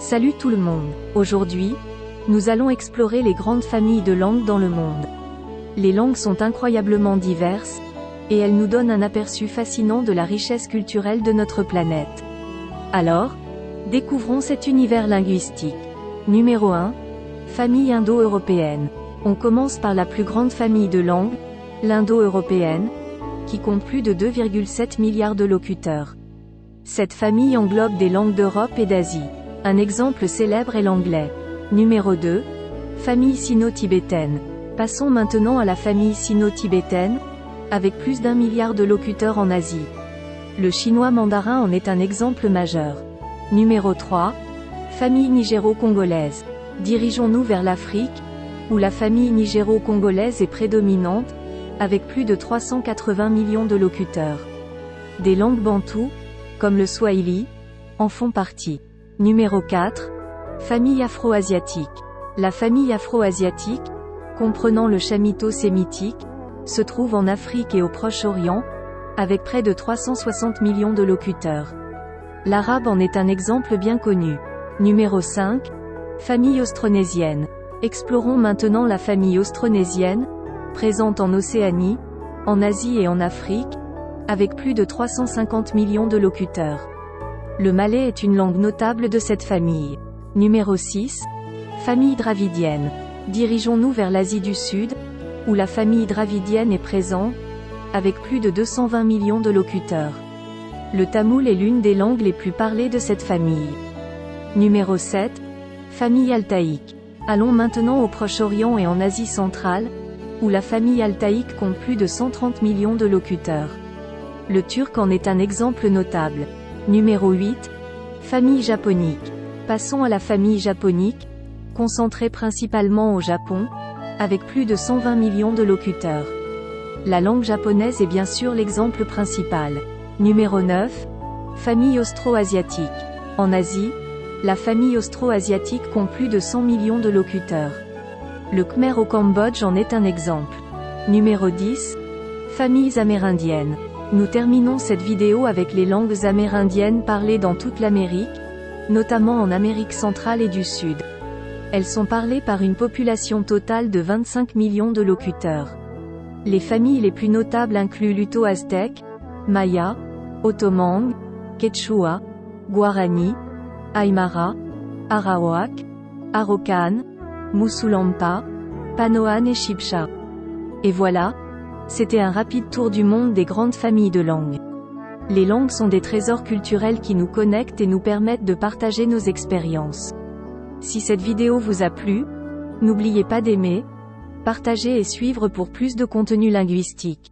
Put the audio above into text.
Salut tout le monde. Aujourd'hui, nous allons explorer les grandes familles de langues dans le monde. Les langues sont incroyablement diverses, et elles nous donnent un aperçu fascinant de la richesse culturelle de notre planète. Alors, découvrons cet univers linguistique. Numéro 1. Famille indo-européenne. On commence par la plus grande famille de langues, l'indo-européenne, qui compte plus de 2,7 milliards de locuteurs. Cette famille englobe des langues d'Europe et d'Asie. Un exemple célèbre est l'anglais. Numéro 2. Famille sino-tibétaine. Passons maintenant à la famille sino-tibétaine, avec plus d'1 milliard de locuteurs en Asie. Le chinois mandarin en est un exemple majeur. Numéro 3. Famille nigéro-congolaise. Dirigeons-nous vers l'Afrique, où la famille nigéro-congolaise est prédominante, avec plus de 380 millions de locuteurs. Des langues bantoues, comme le swahili, en font partie. Numéro 4. Famille afro-asiatique. La famille afro-asiatique, comprenant le chamito-sémitique, se trouve en Afrique et au Proche-Orient, avec près de 360 millions de locuteurs. L'arabe en est un exemple bien connu. Numéro 5. Famille austronésienne. Explorons maintenant la famille austronésienne, présente en Océanie, en Asie et en Afrique, avec plus de 350 millions de locuteurs. Le malais est une langue notable de cette famille. Numéro 6. Famille dravidienne. Dirigeons-nous vers l'Asie du Sud, où la famille dravidienne est présente, avec plus de 220 millions de locuteurs. Le tamoul est l'une des langues les plus parlées de cette famille. Numéro 7. Famille altaïque. Allons maintenant au Proche-Orient et en Asie centrale, où la famille altaïque compte plus de 130 millions de locuteurs. Le turc en est un exemple notable. Numéro 8. Famille japonique. Passons à la famille japonique, concentrée principalement au Japon, avec plus de 120 millions de locuteurs. La langue japonaise est bien sûr l'exemple principal. Numéro 9. Famille austro-asiatique. En Asie, la famille austro-asiatique compte plus de 100 millions de locuteurs. Le Khmer au Cambodge en est un exemple. Numéro 10. Familles amérindiennes. Nous terminons cette vidéo avec les langues amérindiennes parlées dans toute l'Amérique, notamment en Amérique centrale et du Sud. Elles sont parlées par une population totale de 25 millions de locuteurs. Les familles les plus notables incluent l'Uto-Aztèque, Maya, Otomang, Quechua, Guarani, Aymara, Arawak, Araucan, Musulampa, Panoan et Chibcha. Et voilà, c'était un rapide tour du monde des grandes familles de langues. Les langues sont des trésors culturels qui nous connectent et nous permettent de partager nos expériences. Si cette vidéo vous a plu, n'oubliez pas d'aimer, partager et suivre pour plus de contenu linguistique.